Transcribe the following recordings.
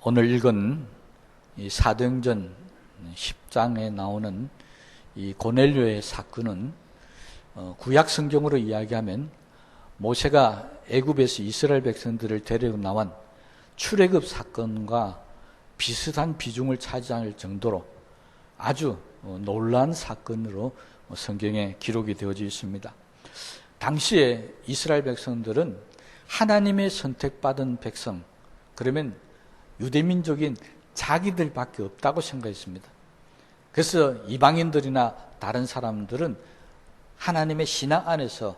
오늘 읽은 이 사도행전 10장에 나오는 이 고넬료의 사건은 구약 성경으로 이야기하면 모세가 애굽에서 이스라엘 백성들을 데리고 나온 출애굽 사건과 비슷한 비중을 차지할 정도로 아주 놀라운 사건으로 성경에 기록이 되어져 있습니다. 당시에 이스라엘 백성들은 하나님의 선택받은 백성, 그러면 유대민족인 자기들밖에 없다고 생각했습니다. 그래서 이방인들이나 다른 사람들은 하나님의 신앙 안에서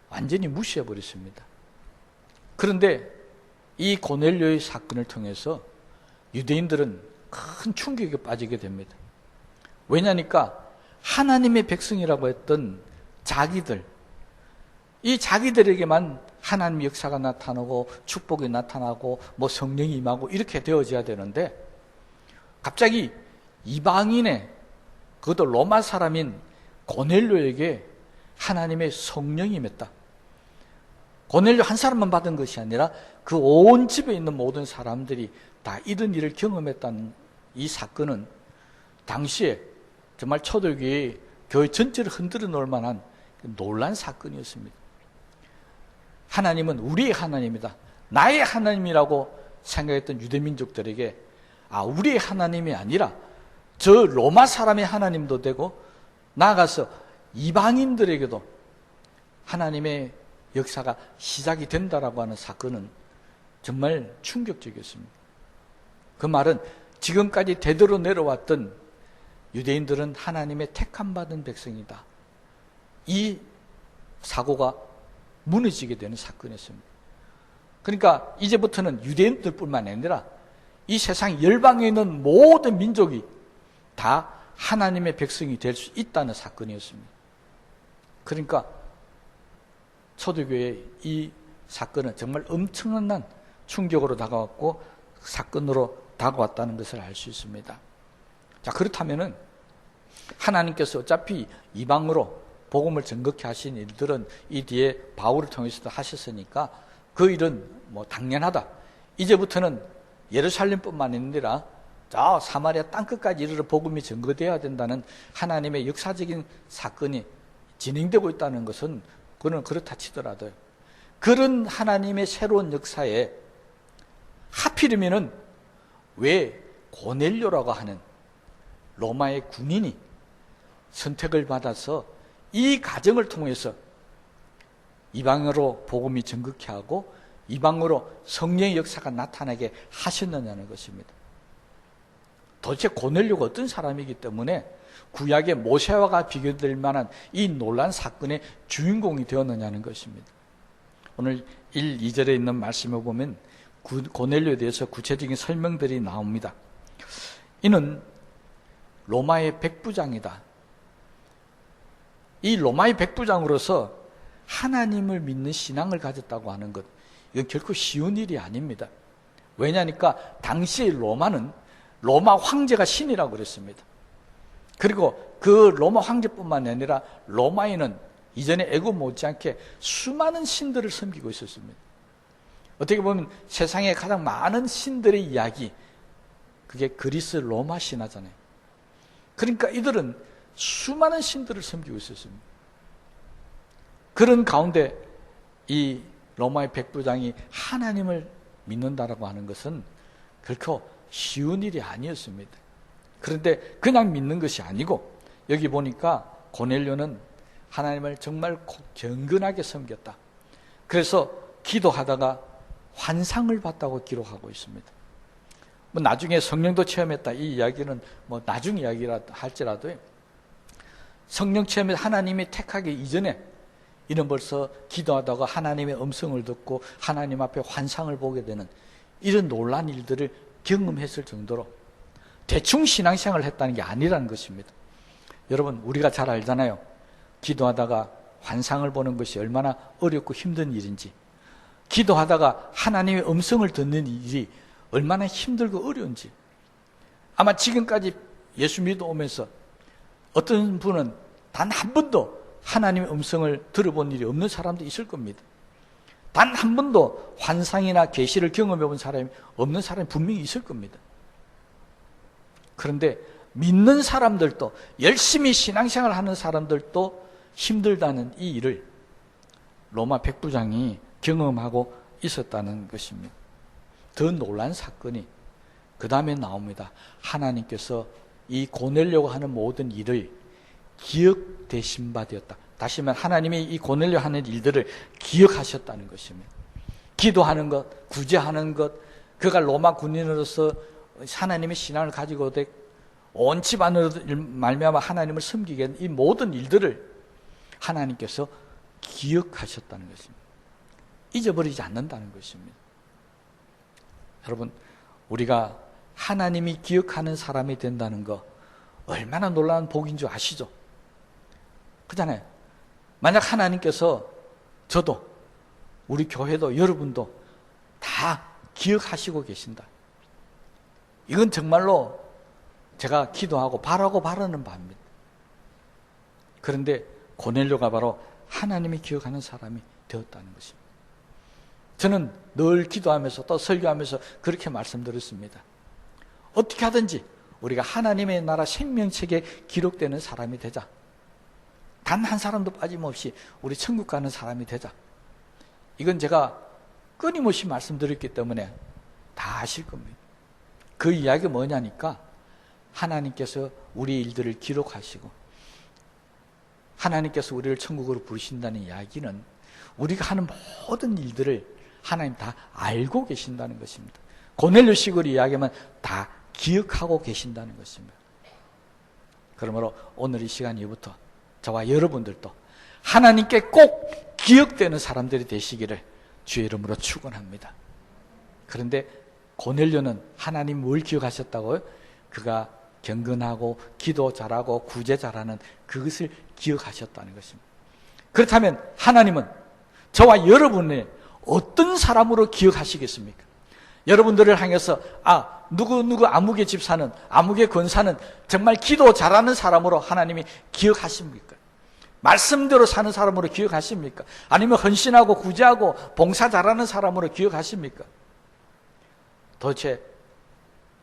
완전히 무시해버렸습니다. 그런데 이 고넬료의 사건을 통해서 유대인들은 큰 충격에 빠지게 됩니다. 왜냐니까 하나님의 백성이라고 했던 자기들, 이 자기들에게만 하나님의 역사가 나타나고 축복이 나타나고 성령이 임하고 이렇게 되어져야 되는데 갑자기 이방인의, 그것도 로마 사람인 고넬료에게 하나님의 성령이 임했다. 고넬료 한 사람만 받은 것이 아니라 그 온 집에 있는 모든 사람들이 다 이런 일을 경험했다는 이 사건은 당시에 정말 초대교회의 교회 전체를 흔들어 놓을 만한 놀란 사건이었습니다. 하나님은 우리의 하나님이다, 나의 하나님이라고 생각했던 유대민족들에게 우리의 하나님이 아니라 저 로마 사람의 하나님도 되고 나아가서 이방인들에게도 하나님의 역사가 시작이 된다라고 하는 사건은 정말 충격적이었습니다. 그 말은 지금까지 대대로 내려왔던 유대인들은 하나님의 택함받은 백성이다, 이 사고가 무너지게 되는 사건이었습니다. 그러니까 이제부터는 유대인들뿐만 아니라 이 세상 열방에 있는 모든 민족이 다 하나님의 백성이 될 수 있다는 사건이었습니다. 그러니까 초대교회의 이 사건은 정말 엄청난 충격으로 다가왔고 사건으로 다가왔다는 것을 알 수 있습니다. 자, 그렇다면은 하나님께서 어차피 이방으로 복음을 전거케 하신 일들은 이 뒤에 바울을 통해서도 하셨으니까 그 일은 당연하다. 이제부터는 예루살렘뿐만 아니라 저 사마리아 땅끝까지 이르러 복음이 전거되어야 된다는 하나님의 역사적인 사건이 진행되고 있다는 것은 그는 그렇다 치더라도요, 그런 하나님의 새로운 역사에 하필이면은 왜 고넬료라고 하는 로마의 군인이 선택을 받아서 이 과정을 통해서 이방으로 복음이 전거케 하고 이방으로 성령의 역사가 나타나게 하셨느냐는 것입니다. 도대체 고넬료가 어떤 사람이기 때문에 구약의 모세와가 비교될 만한 이 놀란 사건의 주인공이 되었느냐는 것입니다. 오늘 1, 2절에 있는 말씀을 보면 고넬료에 대해서 구체적인 설명들이 나옵니다. 이는 로마의 백부장이다. 이 로마의 백부장으로서 하나님을 믿는 신앙을 가졌다고 하는 것, 이건 결코 쉬운 일이 아닙니다. 왜냐하니까 당시의 로마는 로마 황제가 신이라고 그랬습니다. 그리고 그 로마 황제뿐만 아니라 로마인은 이전에 애굽 못지않게 수많은 신들을 섬기고 있었습니다. 어떻게 보면 세상에 가장 많은 신들의 이야기, 그게 그리스 로마 신화잖아요. 그러니까 이들은 수많은 신들을 섬기고 있었습니다. 그런 가운데 이 로마의 백부장이 하나님을 믿는다라고 하는 것은 결코 쉬운 일이 아니었습니다. 그런데 그냥 믿는 것이 아니고 여기 보니까 고넬료는 하나님을 정말 경건하게 섬겼다. 그래서 기도하다가 환상을 봤다고 기록하고 있습니다. 나중에 성령도 체험했다, 이 이야기는 나중 이야기라 할지라도 성령 체험에 하나님이 택하기 이전에 이는 벌써 기도하다가 하나님의 음성을 듣고 하나님 앞에 환상을 보게 되는 이런 놀라운 일들을 경험했을 정도로 대충 신앙생활을 했다는 게 아니라는 것입니다. 여러분, 우리가 잘 알잖아요. 기도하다가 환상을 보는 것이 얼마나 어렵고 힘든 일인지, 기도하다가 하나님의 음성을 듣는 일이 얼마나 힘들고 어려운지. 아마 지금까지 예수 믿어오면서 어떤 분은 단 한 번도 하나님의 음성을 들어본 일이 없는 사람도 있을 겁니다. 단 한 번도 환상이나 계시를 경험해 본 사람이 없는 사람이 분명히 있을 겁니다. 그런데 믿는 사람들도, 열심히 신앙생활 하는 사람들도 힘들다는 이 일을 로마 백부장이 경험하고 있었다는 것입니다. 더 놀란 사건이 그 다음에 나옵니다. 하나님께서 이 고넬료가 하는 모든 일을 기억되신 바 되었다. 다시 말하면 하나님이 이 고넬료 하는 일들을 기억하셨다는 것입니다. 기도하는 것, 구제하는 것, 그가 로마 군인으로서 하나님의 신앙을 가지고 온 집안으로 말미암아 하나님을 섬기게 한 이 모든 일들을 하나님께서 기억하셨다는 것입니다. 잊어버리지 않는다는 것입니다. 여러분, 우리가 하나님이 기억하는 사람이 된다는 거 얼마나 놀라운 복인 줄 아시죠? 그렇잖아요. 만약 하나님께서 저도, 우리 교회도, 여러분도 다 기억하시고 계신다. 이건 정말로 제가 기도하고 바라고 바라는 바입니다. 그런데 고넬료가 바로 하나님이 기억하는 사람이 되었다는 것입니다. 저는 늘 기도하면서 또 설교하면서 그렇게 말씀드렸습니다. 어떻게 하든지 우리가 하나님의 나라 생명책에 기록되는 사람이 되자. 단 한 사람도 빠짐없이 우리 천국 가는 사람이 되자. 이건 제가 끊임없이 말씀드렸기 때문에 다 아실 겁니다. 그 이야기가 뭐냐니까 하나님께서 우리 일들을 기록하시고 하나님께서 우리를 천국으로 부르신다는 이야기는 우리가 하는 모든 일들을 하나님 다 알고 계신다는 것입니다. 고넬료식으로 이야기하면 다 기억하고 계신다는 것입니다. 그러므로 오늘 이 시간 이후부터 저와 여러분들도 하나님께 꼭 기억되는 사람들이 되시기를 주의 이름으로 축원합니다. 그런데 고넬료는 하나님 뭘 기억하셨다고요? 그가 경건하고 기도 잘하고 구제 잘하는 그것을 기억하셨다는 것입니다. 그렇다면 하나님은 저와 여러분을 어떤 사람으로 기억하시겠습니까? 여러분들을 향해서 누구 아무개 집사는, 아무개 권사는 정말 기도 잘하는 사람으로 하나님이 기억하십니까? 말씀대로 사는 사람으로 기억하십니까? 아니면 헌신하고 구제하고 봉사 잘하는 사람으로 기억하십니까? 도대체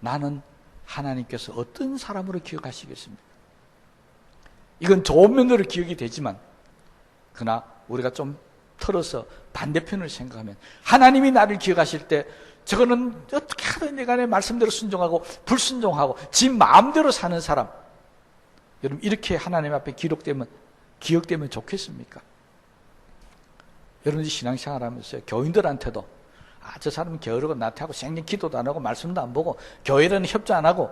나는 하나님께서 어떤 사람으로 기억하시겠습니까? 이건 좋은 면으로 기억이 되지만 그러나 우리가 좀 털어서 반대편을 생각하면 하나님이 나를 기억하실 때 저거는 어떻게 하든 내가 내 말씀대로 순종하고 불순종하고 지 마음대로 사는 사람, 여러분 이렇게 하나님 앞에 기억되면 좋겠습니까? 여러분들이 신앙생활 하면서 교인들한테도 저 사람은 게으르고 나태하고 생전 기도도 안 하고 말씀도 안 보고 교회라는 협조 안 하고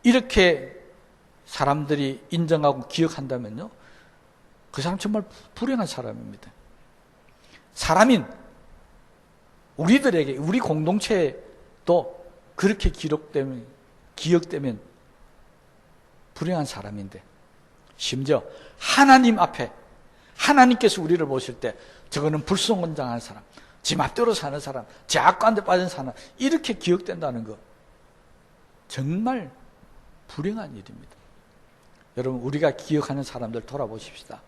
이렇게 사람들이 인정하고 기억한다면요, 그 사람 정말 불행한 사람입니다. 사람인 우리들에게, 우리 공동체도 그렇게 기억되면 불행한 사람인데, 심지어 하나님 앞에 하나님께서 우리를 보실 때 저거는 불순종한 사람, 지 맘대로 사는 사람, 제 악관에 빠진 사람, 이렇게 기억된다는 거 정말 불행한 일입니다. 여러분, 우리가 기억하는 사람들 돌아보십시다.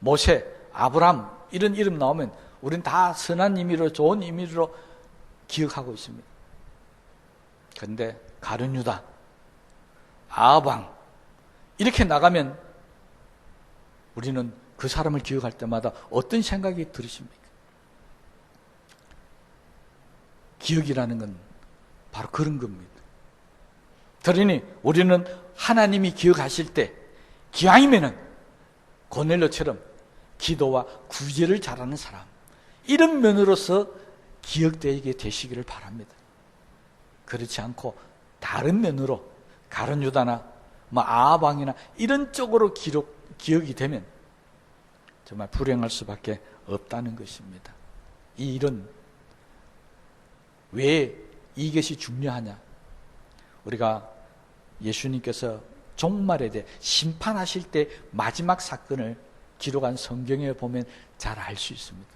모세, 아브람 이런 이름 나오면 우리는 다 선한 의미로, 좋은 의미로 기억하고 있습니다. 그런데 가룟 유다, 아방 이렇게 나가면 우리는 그 사람을 기억할 때마다 어떤 생각이 들으십니까? 기억이라는 건 바로 그런 겁니다. 그러니 우리는 하나님이 기억하실 때 기왕이면은 고넬료처럼 기도와 구제를 잘하는 사람, 이런 면으로서 기억되게 되시기를 바랍니다. 그렇지 않고 다른 면으로 가룟 유다나 아방이나 이런 쪽으로 기억이 되면 정말 불행할 수밖에 없다는 것입니다. 이 일은 왜 이것이 중요하냐? 우리가 예수님께서 종말에 대해 심판하실 때 마지막 사건을 기록한 성경에 보면 잘 알 수 있습니다.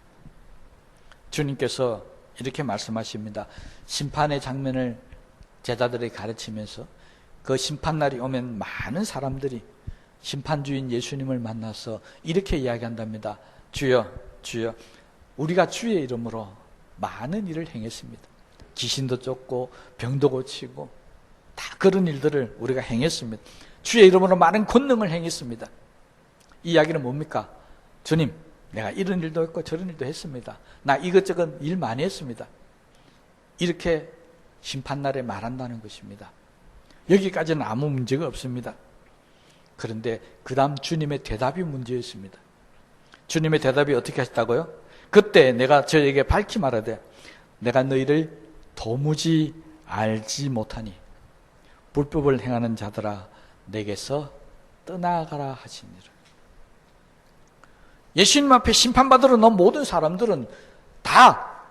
주님께서 이렇게 말씀하십니다. 심판의 장면을 제자들에게 가르치면서 그 심판날이 오면 많은 사람들이 심판주인 예수님을 만나서 이렇게 이야기한답니다. 주여, 주여, 우리가 주의 이름으로 많은 일을 행했습니다. 귀신도 쫓고 병도 고치고 다 그런 일들을 우리가 행했습니다. 주의 이름으로 많은 권능을 행했습니다. 이 이야기는 뭡니까? 주님, 내가 이런 일도 했고 저런 일도 했습니다. 나 이것저것 일 많이 했습니다. 이렇게 심판날에 말한다는 것입니다. 여기까지는 아무 문제가 없습니다. 그런데 그 다음 주님의 대답이 문제였습니다. 주님의 대답이 어떻게 하셨다고요? 그때 내가 저에게 밝히 말하되 내가 너희를 도무지 알지 못하니 불법을 행하는 자들아 내게서 떠나가라 하시니라. 예수님 앞에 심판받으러 나온 모든 사람들은 다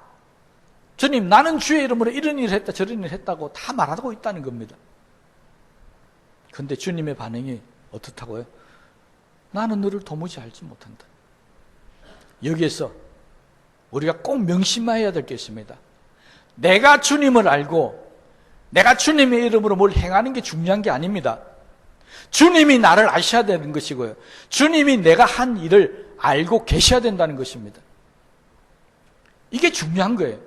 주님 나는 주의 이름으로 이런 일을 했다 저런 일을 했다고 다 말하고 있다는 겁니다. 그런데 주님의 반응이 어떻다고요? 나는 너를 도무지 알지 못한다. 여기에서 우리가 꼭 명심해야 될 게 있습니다. 내가 주님을 알고 내가 주님의 이름으로 뭘 행하는 게 중요한 게 아닙니다. 주님이 나를 아셔야 되는 것이고요. 주님이 내가 한 일을 알고 계셔야 된다는 것입니다. 이게 중요한 거예요.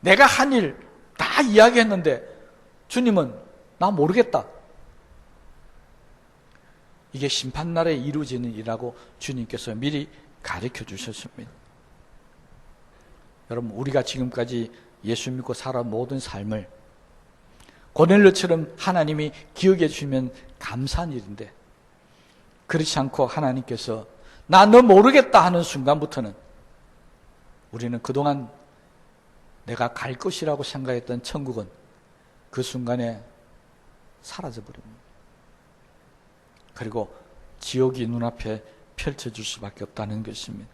내가 한 일 다 이야기했는데 주님은 나 모르겠다. 이게 심판날에 이루어지는 일이라고 주님께서 미리 가르쳐 주셨습니다. 여러분, 우리가 지금까지 예수 믿고 살아온 모든 삶을 고넬료처럼 하나님이 기억해 주시면 감사한 일인데, 그렇지 않고 하나님께서 나 너 모르겠다 하는 순간부터는 우리는 그동안 내가 갈 것이라고 생각했던 천국은 그 순간에 사라져버립니다. 그리고 지옥이 눈앞에 펼쳐질 수밖에 없다는 것입니다.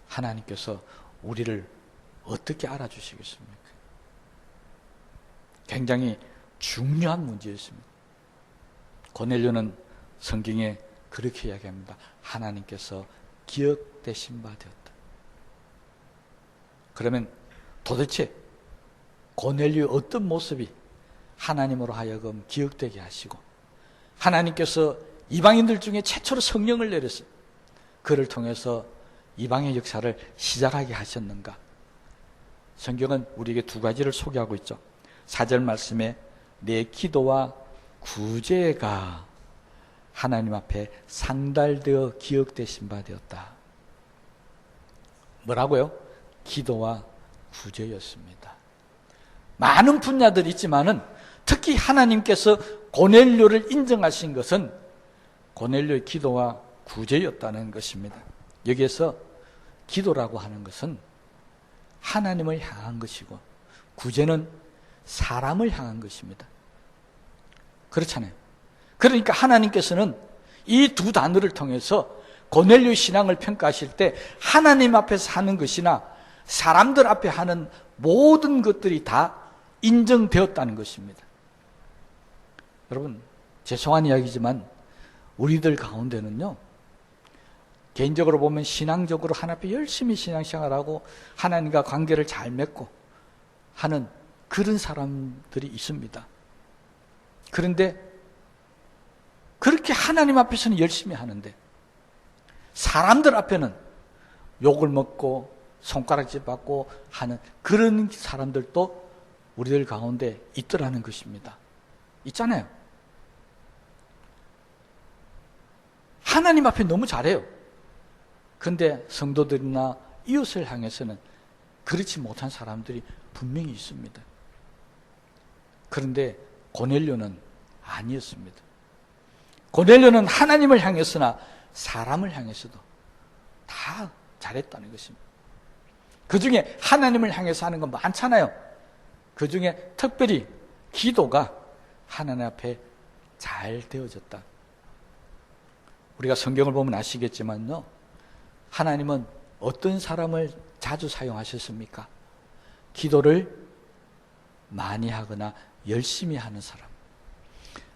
하나님께서 우리를 어떻게 알아주시겠습니까? 굉장히 중요한 문제였습니다. 고넬료는 성경에 그렇게 이야기합니다. 하나님께서 기억되신 바 되었다. 그러면 도대체 고넬료의 어떤 모습이 하나님으로 하여금 기억되게 하시고 하나님께서 이방인들 중에 최초로 성령을 내렸어요. 그를 통해서 이방의 역사를 시작하게 하셨는가? 성경은 우리에게 두 가지를 소개하고 있죠. 4절 말씀에 내 기도와 구제가 하나님 앞에 상달되어 기억되신 바 되었다. 뭐라고요? 기도와 구제였습니다. 많은 분야들이 있지만은 특히 하나님께서 고넬료를 인정하신 것은 고넬료의 기도와 구제였다는 것입니다. 여기에서 기도라고 하는 것은 하나님을 향한 것이고 구제는 사람을 향한 것입니다. 그렇잖아요. 그러니까 하나님께서는 이 두 단어를 통해서 고넬료의 신앙을 평가하실 때 하나님 앞에서 하는 것이나 사람들 앞에 하는 모든 것들이 다 인정되었다는 것입니다. 여러분, 죄송한 이야기지만 우리들 가운데는요, 개인적으로 보면 신앙적으로 하나님 앞에 열심히 신앙생활하고 하나님과 관계를 잘 맺고 하는 그런 사람들이 있습니다. 그런데 그렇게 하나님 앞에서는 열심히 하는데 사람들 앞에는 욕을 먹고 손가락질 받고 하는 그런 사람들도 우리들 가운데 있더라는 것입니다. 있잖아요. 하나님 앞에 너무 잘해요. 그런데 성도들이나 이웃을 향해서는 그렇지 못한 사람들이 분명히 있습니다. 그런데 고넬료는 아니었습니다. 고넬료는 하나님을 향해서나 사람을 향해서도 다 잘했다는 것입니다. 그 중에 하나님을 향해서 하는 건 많잖아요. 그 중에 특별히 기도가 하나님 앞에 잘 되어졌다. 우리가 성경을 보면 아시겠지만요, 하나님은 어떤 사람을 자주 사용하셨습니까? 기도를 많이 하거나 열심히 하는 사람.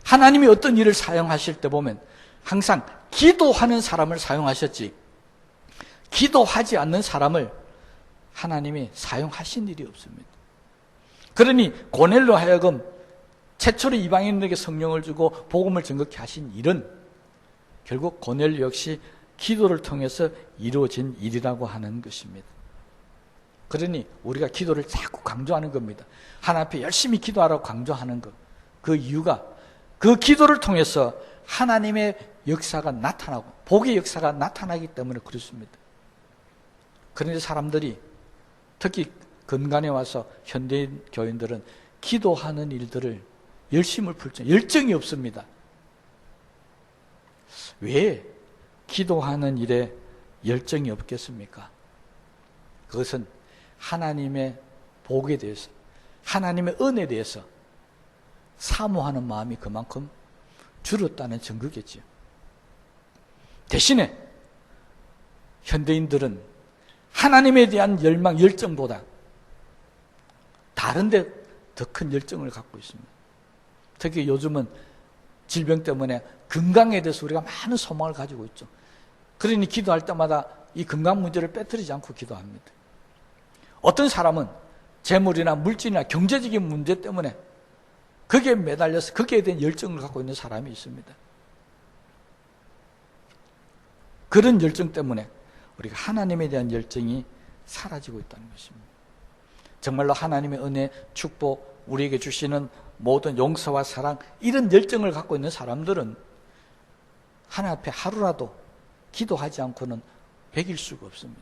하나님이 어떤 일을 사용하실 때 보면 항상 기도하는 사람을 사용하셨지, 기도하지 않는 사람을 하나님이 사용하신 일이 없습니다. 그러니 고넬료 하여금 최초로 이방인에게 성령을 주고 복음을 증거케 하신 일은 결국 고넬료 역시 기도를 통해서 이루어진 일이라고 하는 것입니다. 그러니 우리가 기도를 자꾸 강조하는 겁니다. 하나님 앞에 열심히 기도하라고 강조하는 것. 그 이유가 그 기도를 통해서 하나님의 역사가 나타나고 복의 역사가 나타나기 때문에 그렇습니다. 그런데 사람들이 특히 근간에 와서 현대인 교인들은 기도하는 일들을 열심을 풀죠. 열정이 없습니다. 왜 기도하는 일에 열정이 없겠습니까? 그것은 하나님의 복에 대해서, 하나님의 은혜에 대해서 사모하는 마음이 그만큼 줄었다는 증거겠지요. 대신에 현대인들은 하나님에 대한 열망, 열정보다 다른 데 더 큰 열정을 갖고 있습니다. 특히 요즘은 질병 때문에 건강에 대해서 우리가 많은 소망을 가지고 있죠. 그러니 기도할 때마다 이 건강 문제를 빼뜨리지 않고 기도합니다. 어떤 사람은 재물이나 물질이나 경제적인 문제 때문에 거기에 매달려서 거기에 대한 열정을 갖고 있는 사람이 있습니다. 그런 열정 때문에 우리가 하나님에 대한 열정이 사라지고 있다는 것입니다. 정말로 하나님의 은혜, 축복, 우리에게 주시는 모든 용서와 사랑, 이런 열정을 갖고 있는 사람들은 하나님 앞에 하루라도 기도하지 않고는 베길 수가 없습니다.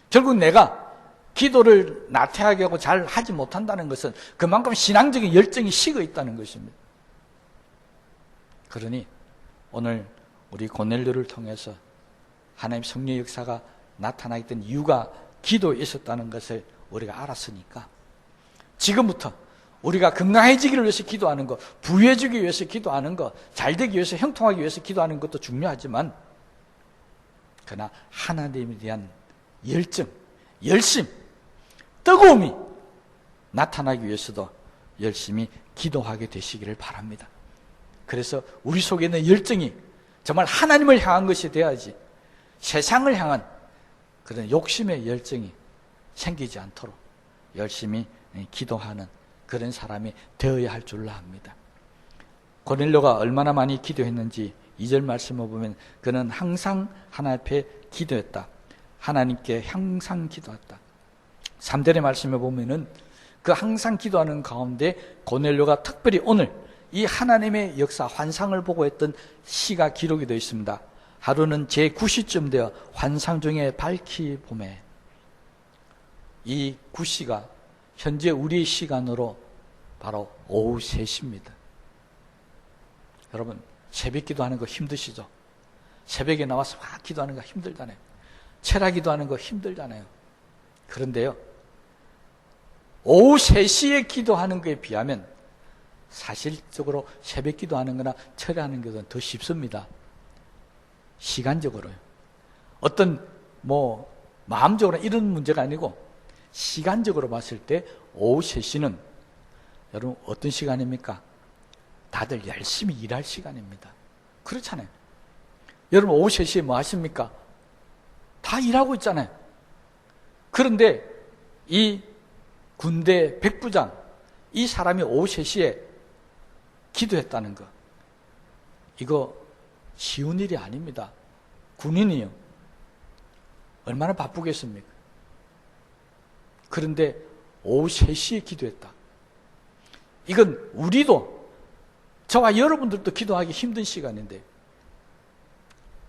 결국 내가 기도를 나태하게 하고 잘 하지 못한다는 것은 그만큼 신앙적인 열정이 식어 있다는 것입니다. 그러니 오늘 우리 고넬료를 통해서 하나님 성령의 역사가 나타나게 된 이유가 기도에 있었다는 것을 우리가 알았으니까 지금부터 우리가 건강해지기를 위해서 기도하는 것, 부유해지기 위해서 기도하는 것, 잘되기 위해서, 형통하기 위해서 기도하는 것도 중요하지만 그러나 하나님에 대한 열정, 열심, 뜨거움이 나타나기 위해서도 열심히 기도하게 되시기를 바랍니다. 그래서 우리 속에 있는 열정이 정말 하나님을 향한 것이 되어야지 세상을 향한 그런 욕심의 열정이 생기지 않도록 열심히 기도하는 그런 사람이 되어야 할 줄로 압니다. 고넬료가 얼마나 많이 기도했는지 2절 말씀을 보면 그는 항상 하나님 앞에 기도했다. 하나님께 항상 기도했다. 3절의 말씀을 보면은 그 항상 기도하는 가운데 고넬료가 특별히 오늘 이 하나님의 역사 환상을 보고 했던 시가 기록이 되어 있습니다. 하루는 제9시쯤 되어 환상 중에 밝히 봄에, 이 9시가 현재 우리의 시간으로 바로 오후 3시입니다. 여러분 새벽 기도하는 거 힘드시죠? 새벽에 나와서 막 기도하는 거 힘들잖아요. 철학 기도하는 거 힘들잖아요. 그런데요, 오후 3시에 기도하는 것에 비하면 사실적으로 새벽 기도하는 거나 철회하는 것은 더 쉽습니다. 시간적으로요. 어떤 마음적으로 이런 문제가 아니고 시간적으로 봤을 때 오후 3시는 여러분 어떤 시간입니까? 다들 열심히 일할 시간입니다. 그렇잖아요. 여러분 오후 3시에 뭐 하십니까? 다 일하고 있잖아요. 그런데 이 군대 백부장, 이 사람이 오후 3시에 기도했다는 거, 이거 쉬운 일이 아닙니다. 군인이요, 얼마나 바쁘겠습니까? 그런데 오후 3시에 기도했다. 이건 우리도, 저와 여러분들도 기도하기 힘든 시간인데,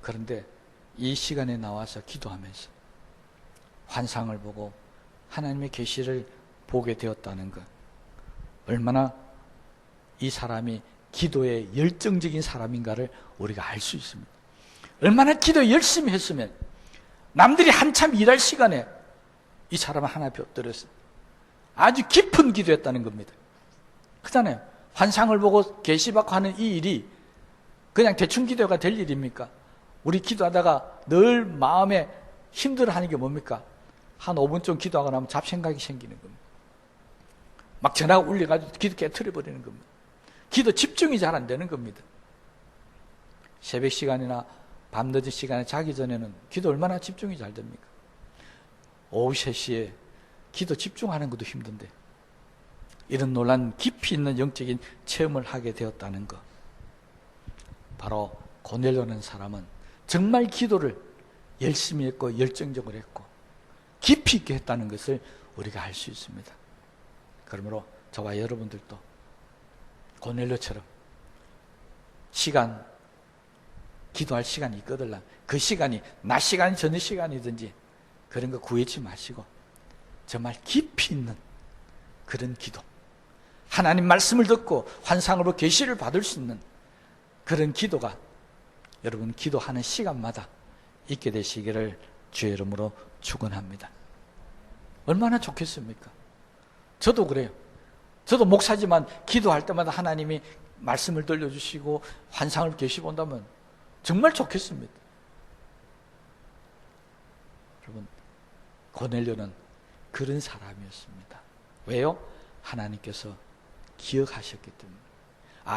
그런데 이 시간에 나와서 기도하면서 환상을 보고 하나님의 계시를 보게 되었다는 것, 얼마나 이 사람이 기도에 열정적인 사람인가를 우리가 알 수 있습니다. 얼마나 기도에 열심히 했으면 남들이 한참 일할 시간에 이 사람은 하나님 앞에 엎드렸어요. 아주 깊은 기도했다는 겁니다. 그렇잖아요. 환상을 보고 계시받고 하는 이 일이 그냥 대충 기도가 될 일입니까? 우리 기도하다가 늘 마음에 힘들어하는 게 뭡니까? 한 5분쯤 기도하고 나면 잡생각이 생기는 겁니다. 막 전화가 울려가지고 기도 깨트려버리는 겁니다. 기도 집중이 잘 안 되는 겁니다. 새벽 시간이나 밤늦은 시간에 자기 전에는 기도 얼마나 집중이 잘 됩니까? 오후 3시에 기도 집중하는 것도 힘든데 이런 놀란 깊이 있는 영적인 체험을 하게 되었다는 것, 바로 고넬료라는 사람은 정말 기도를 열심히 했고 열정적으로 했고 깊이 있게 했다는 것을 우리가 알 수 있습니다. 그러므로 저와 여러분들도 고넬료처럼 기도할 시간이 있거든요. 그 시간이 낮 시간이 저녁 시간이든지 그런 거 구애치 마시고 정말 깊이 있는 그런 기도, 하나님 말씀을 듣고 환상으로 계시를 받을 수 있는 그런 기도가 여러분 기도하는 시간마다 있게 되시기를 주의 이름으로 축원합니다. 얼마나 좋겠습니까? 저도 그래요. 저도 목사지만 기도할 때마다 하나님이 말씀을 들려주시고 환상을 계시 본다면 정말 좋겠습니다. 여러분, 고넬료는 그런 사람이었습니다. 왜요? 하나님께서 기억하셨기 때문에.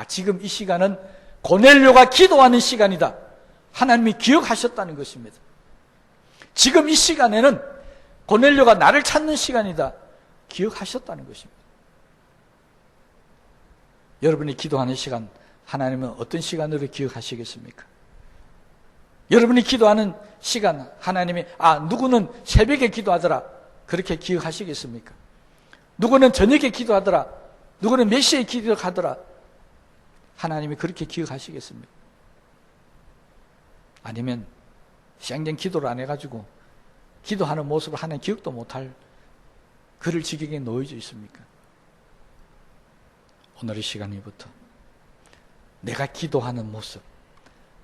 지금 이 시간은 고넬료가 기도하는 시간이다. 하나님이 기억하셨다는 것입니다. 지금 이 시간에는 고넬료가 나를 찾는 시간이다. 기억하셨다는 것입니다. 여러분이 기도하는 시간, 하나님은 어떤 시간으로 기억하시겠습니까? 여러분이 기도하는 시간, 하나님이 누구는 새벽에 기도하더라, 그렇게 기억하시겠습니까? 누구는 저녁에 기도하더라, 누구는 몇 시에 기도하더라, 하나님이 그렇게 기억하시겠습니까? 아니면 생전 기도를 안 해가지고 기도하는 모습을 하나님 기억도 못할 그럴 지경에 놓여져 있습니까? 오늘의 시간부터 내가 기도하는 모습,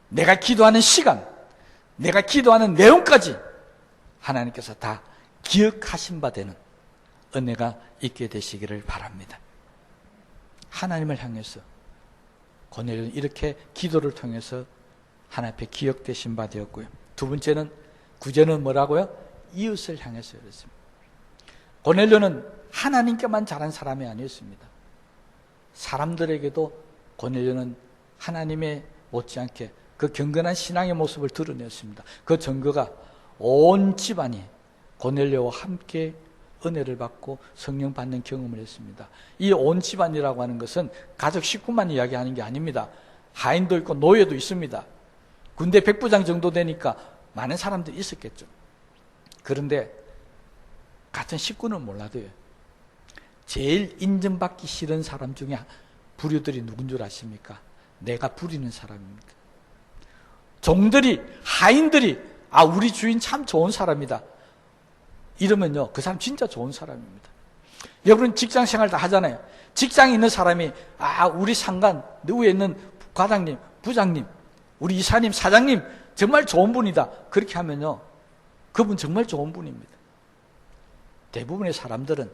내가 기도하는 시간, 내가 기도하는 내용까지 하나님께서 다 기억하신 바 되는 은혜가 있게 되시기를 바랍니다. 하나님을 향해서 고넬료는 이렇게 기도를 통해서 하나님 앞에 기억되신 바 되었고요. 두 번째는 구절은 뭐라고요? 이웃을 향해서 그랬습니다. 고넬료는 하나님께만 잘한 사람이 아니었습니다. 사람들에게도 고넬료는 하나님의 못지않게 그 경건한 신앙의 모습을 드러냈습니다. 그 증거가 온 집안이 고넬료와 함께 은혜를 받고 성령 받는 경험을 했습니다. 이 온 집안이라고 하는 것은 가족 식구만 이야기하는 게 아닙니다. 하인도 있고 노예도 있습니다. 군대 백부장 정도 되니까 많은 사람들이 있었겠죠. 그런데 같은 식구는 몰라도요, 제일 인정받기 싫은 사람 중에 부류들이 누군 줄 아십니까? 내가 부리는 사람입니다. 종들이, 하인들이 우리 주인 참 좋은 사람이다 이러면요, 그 사람 진짜 좋은 사람입니다. 여러분 직장 생활 다 하잖아요. 직장에 있는 사람이 우리 상관 누구에 있는 과장님, 부장님, 우리 이사님, 사장님 정말 좋은 분이다 그렇게 하면요, 그분 정말 좋은 분입니다. 대부분의 사람들은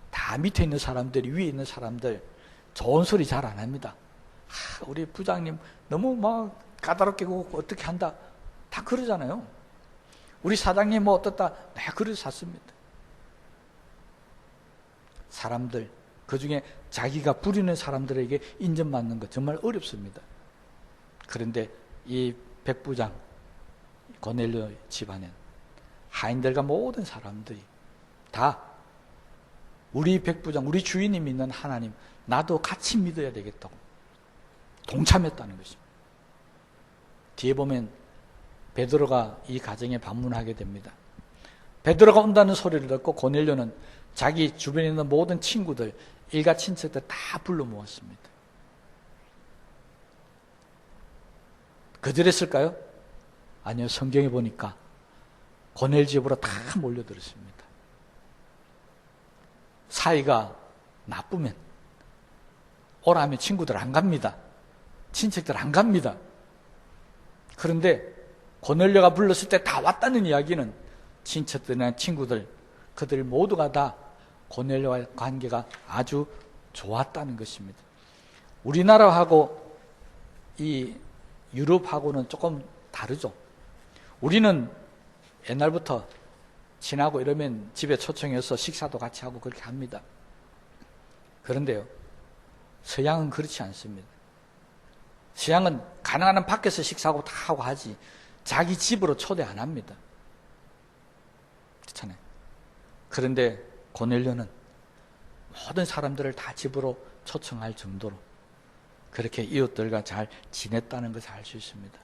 다 밑에 있는 사람들이 위에 있는 사람들 좋은 소리 잘 안 합니다. 우리 부장님 너무 막 까다롭게 구고 어떻게 한다 다 그러잖아요. 우리 사장님 뭐 어떻다 내가 그래서 샀습니다. 사람들 그중에 자기가 부리는 사람들에게 인정받는 것 정말 어렵습니다. 그런데 이 백부장 고넬료 집안엔 하인들과 모든 사람들이 다 우리 백부장, 우리 주인이 믿는 하나님, 나도 같이 믿어야 되겠다고 동참했다는 것입니다. 뒤에 보면 베드로가 이 가정에 방문하게 됩니다. 베드로가 온다는 소리를 듣고 고넬료는 자기 주변에 있는 모든 친구들, 일가 친척들 다 불러 모았습니다. 거절했을까요? 아니요, 성경에 보니까 고넬 집으로 다 몰려들었습니다. 사이가 나쁘면 오라 하면 친구들 안 갑니다. 친척들 안 갑니다. 그런데 고넬료가 불렀을 때 다 왔다는 이야기는 친척들이나 친구들, 그들 모두가 다 고넬료와의 관계가 아주 좋았다는 것입니다. 우리나라하고 이 유럽하고는 조금 다르죠. 우리는 옛날부터 지나고 이러면 집에 초청해서 식사도 같이 하고 그렇게 합니다. 그런데요, 서양은 그렇지 않습니다. 서양은 가능한 밖에서 식사하고 다 하고 하지 자기 집으로 초대 안 합니다. 그렇잖아요. 그런데 고넬료는 모든 사람들을 다 집으로 초청할 정도로 그렇게 이웃들과 잘 지냈다는 것을 알 수 있습니다.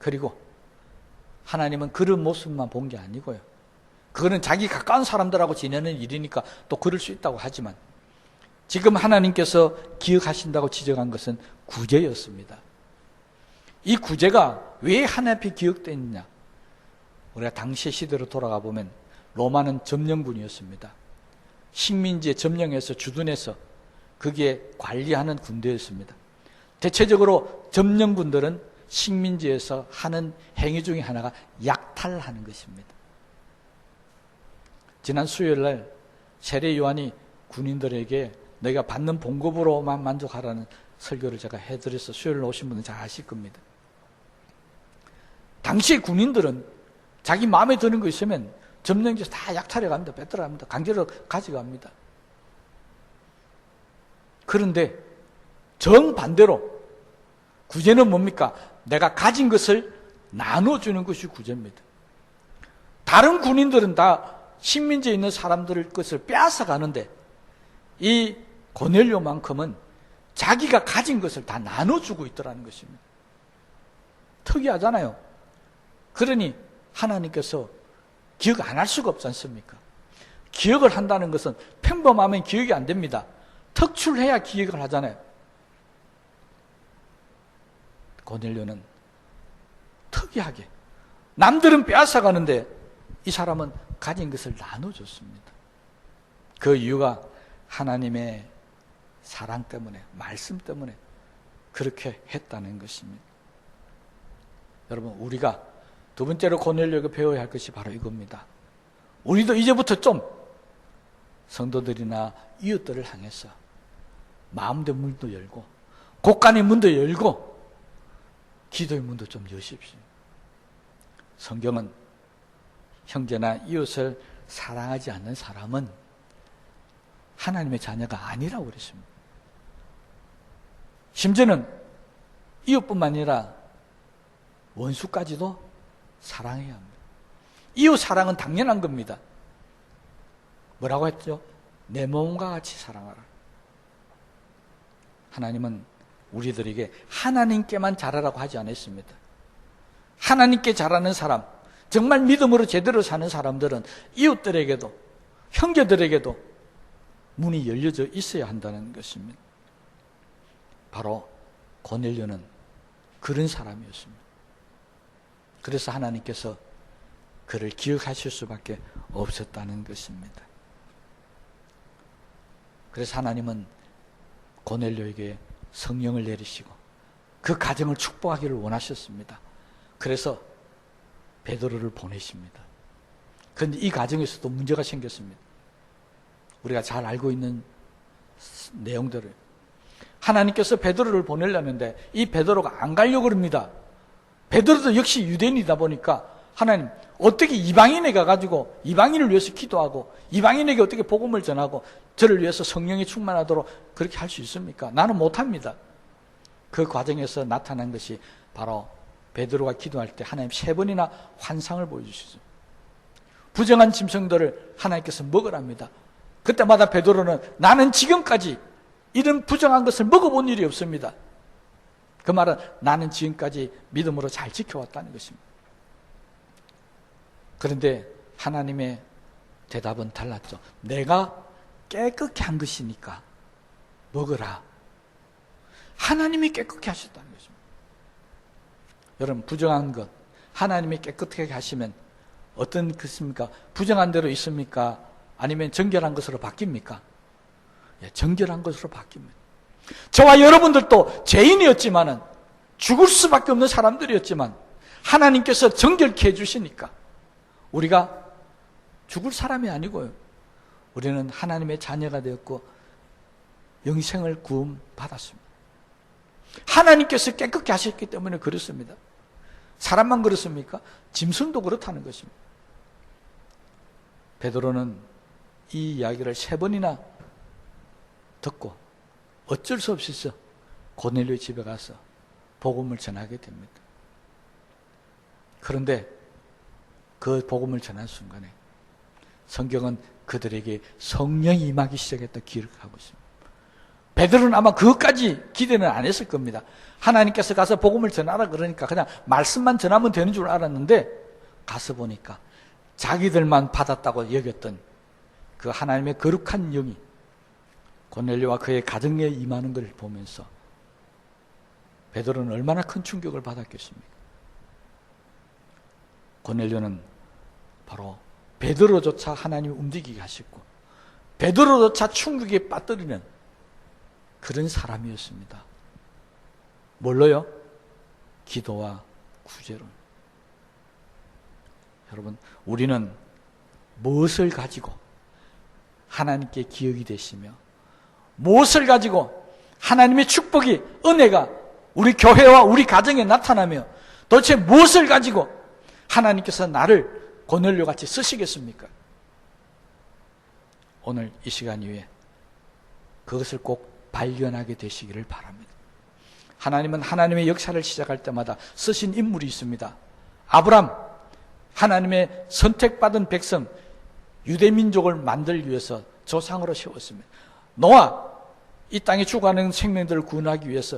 그리고 하나님은 그런 모습만 본 게 아니고요. 그거는 자기 가까운 사람들하고 지내는 일이니까 또 그럴 수 있다고 하지만 지금 하나님께서 기억하신다고 지적한 것은 구제였습니다. 이 구제가 왜 하나님 앞에 기억되느냐? 우리가 당시 시대로 돌아가 보면 로마는 점령군이었습니다. 식민지에 점령해서 주둔해서 그게 관리하는 군대였습니다. 대체적으로 점령군들은 식민지에서 하는 행위 중에 하나가 약탈하는 것입니다. 지난 수요일 날 세례 요한이 군인들에게 너희가 받는 봉급으로만 만족하라는 설교를 제가 해드려서 수요일 날 오신 분은 잘 아실 겁니다. 당시 군인들은 자기 마음에 드는 거 있으면 점령지에서 다 약탈해 갑니다. 뺏들어 갑니다. 강제로 가져갑니다. 그런데 정반대로 구제는 뭡니까? 내가 가진 것을 나눠주는 것이 구제입니다. 다른 군인들은 다 식민지에 있는 사람들의 것을 빼앗아 가는데 이 고넬료만큼은 자기가 가진 것을 다 나눠주고 있더라는 것입니다. 특이하잖아요. 그러니 하나님께서 기억 안 할 수가 없지 않습니까? 기억을 한다는 것은 평범하면 기억이 안 됩니다. 특출해야 기억을 하잖아요. 고넬료는 특이하게 남들은 빼앗아 가는데 이 사람은 가진 것을 나눠줬습니다. 그 이유가 하나님의 사랑 때문에, 말씀 때문에 그렇게 했다는 것입니다. 여러분, 우리가 두 번째로 고넬료가 배워야 할 것이 바로 이겁니다. 우리도 이제부터 좀 성도들이나 이웃들을 향해서 마음의 문도 열고 곳간의 문도 열고 기도의 문도 좀 여십시오. 성경은 형제나 이웃을 사랑하지 않는 사람은 하나님의 자녀가 아니라고 그랬습니다. 심지어는 이웃뿐만 아니라 원수까지도 사랑해야 합니다. 이웃 사랑은 당연한 겁니다. 뭐라고 했죠? 내 몸과 같이 사랑하라. 하나님은 우리들에게 하나님께만 잘하라고 하지 않았습니다. 하나님께 잘하는 사람, 정말 믿음으로 제대로 사는 사람들은 이웃들에게도 형제들에게도 문이 열려져 있어야 한다는 것입니다. 바로 고넬료는 그런 사람이었습니다. 그래서 하나님께서 그를 기억하실 수밖에 없었다는 것입니다. 그래서 하나님은 고넬료에게 성령을 내리시고 그 가정을 축복하기를 원하셨습니다. 그래서 베드로를 보내십니다. 그런데 이 가정에서도 문제가 생겼습니다. 우리가 잘 알고 있는 내용들을 하나님께서 베드로를 보내려는데 이 베드로가 안 가려고 합니다. 베드로도 역시 유대인이다 보니까 하나님 어떻게 이방인에 가가지고 이방인을 위해서 기도하고 이방인에게 어떻게 복음을 전하고 저를 위해서 성령이 충만하도록 그렇게 할 수 있습니까? 나는 못합니다. 그 과정에서 나타난 것이 바로 베드로가 기도할 때 하나님 3번이나 환상을 보여주시죠. 부정한 짐승들을 하나님께서 먹으랍니다. 그때마다 베드로는 나는 지금까지 이런 부정한 것을 먹어본 일이 없습니다. 그 말은 나는 지금까지 믿음으로 잘 지켜왔다는 것입니다. 그런데 하나님의 대답은 달랐죠. 내가 깨끗게 한 것이니까 먹으라. 하나님이 깨끗게 하셨다는 것입니다. 여러분, 부정한 것 하나님이 깨끗하게 하시면 어떤 것입니까? 부정한 대로 있습니까? 아니면 정결한 것으로 바뀝니까? 예, 정결한 것으로 바뀝니다. 저와 여러분들도 죄인이었지만은 죽을 수밖에 없는 사람들이었지만 하나님께서 정결케 해주시니까 우리가 죽을 사람이 아니고요. 우리는 하나님의 자녀가 되었고 영생을 구원받았습니다. 하나님께서 깨끗게 하셨기 때문에 그렇습니다. 사람만 그렇습니까? 짐승도 그렇다는 것입니다. 베드로는 이 이야기를 3번이나 듣고 어쩔 수 없이 고넬료의 집에 가서 복음을 전하게 됩니다. 그런데 그 복음을 전한 순간에 성경은 그들에게 성령이 임하기 시작했다 기록하고 있습니다. 베드로는 아마 그것까지 기대는 안 했을 겁니다. 하나님께서 가서 복음을 전하라 그러니까 그냥 말씀만 전하면 되는 줄 알았는데 가서 보니까 자기들만 받았다고 여겼던 그 하나님의 거룩한 영이 고넬료와 그의 가정에 임하는 것을 보면서 베드로는 얼마나 큰 충격을 받았겠습니까? 고넬료는 바로 베드로조차 하나님이 움직이게 하셨고 베드로조차 충격에 빠뜨리는 그런 사람이었습니다. 뭘로요? 기도와 구제로. 여러분, 우리는 무엇을 가지고 하나님께 기억이 되시며 무엇을 가지고 하나님의 축복이, 은혜가 우리 교회와 우리 가정에 나타나며 도대체 무엇을 가지고 하나님께서 나를 고넬료 같이 쓰시겠습니까? 오늘 이 시간 이후에 그것을 꼭 발견하게 되시기를 바랍니다. 하나님은 하나님의 역사를 시작할 때마다 쓰신 인물이 있습니다. 아브람, 하나님의 선택받은 백성, 유대민족을 만들기 위해서 조상으로 세웠습니다. 노아, 이 땅에 죽어가는 생명들을 구원하기 위해서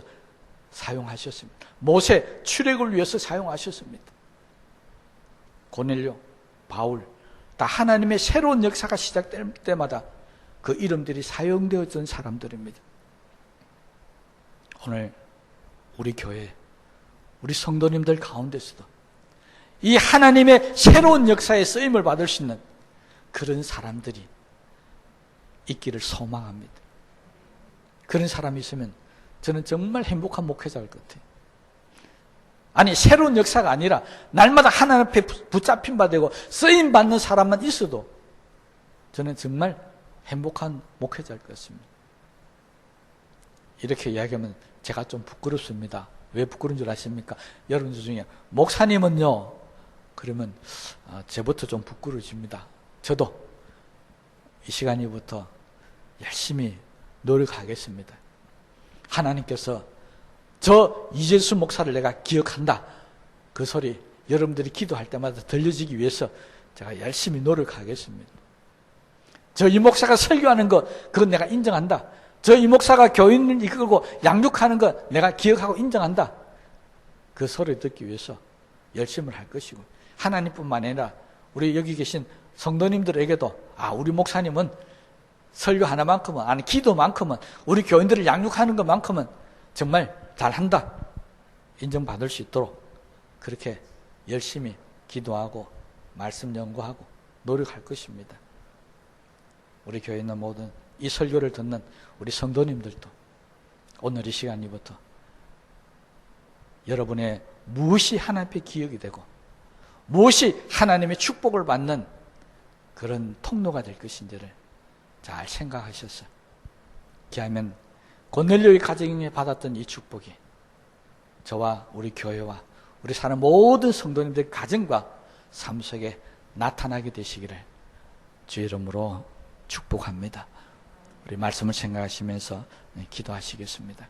사용하셨습니다. 모세, 출애굽을 위해서 사용하셨습니다. 고넬료, 바울, 다 하나님의 새로운 역사가 시작될 때마다 그 이름들이 사용되었던 사람들입니다. 오늘 우리 교회, 우리 성도님들 가운데서도 이 하나님의 새로운 역사에 쓰임을 받을 수 있는 그런 사람들이 있기를 소망합니다. 그런 사람이 있으면 저는 정말 행복한 목회자일 것 같아요. 아니, 새로운 역사가 아니라 날마다 하나님 앞에 붙잡힌 바 되고 쓰임 받는 사람만 있어도 저는 정말 행복한 목회자일 것 같습니다. 이렇게 이야기하면 제가 좀 부끄럽습니다. 왜 부끄러운 줄 아십니까? 여러분들 중에 목사님은요, 그러면 저부터 좀 부끄러워집니다. 저도 이 시간부터 열심히 노력하겠습니다. 하나님께서 저 이재수 목사를 내가 기억한다, 그 소리 여러분들이 기도할 때마다 들려지기 위해서 제가 열심히 노력하겠습니다. 저 이 목사가 설교하는 것, 그건 내가 인정한다. 저 이 목사가 교인을 이끌고 양육하는 것 내가 기억하고 인정한다. 그 소리를 듣기 위해서 열심을 할 것이고, 하나님뿐만 아니라 우리 여기 계신 성도님들에게도 우리 목사님은 설교 하나만큼은, 아니 기도만큼은, 우리 교인들을 양육하는 것만큼은 정말 잘한다, 인정받을 수 있도록 그렇게 열심히 기도하고 말씀 연구하고 노력할 것입니다. 우리 교회 있는 모든 이 설교를 듣는 우리 성도님들도 오늘 이 시간부터 여러분의 무엇이 하나님 앞에 기억이 되고 무엇이 하나님의 축복을 받는 그런 통로가 될 것인지를 잘 생각하셔서 기하면 고넬료의 가정에 받았던 이 축복이 저와 우리 교회와 우리 사는 모든 성도님들의 가정과 삶 속에 나타나게 되시기를 주의 이름으로 축복합니다. 우리 말씀을 생각하시면서 기도하시겠습니다.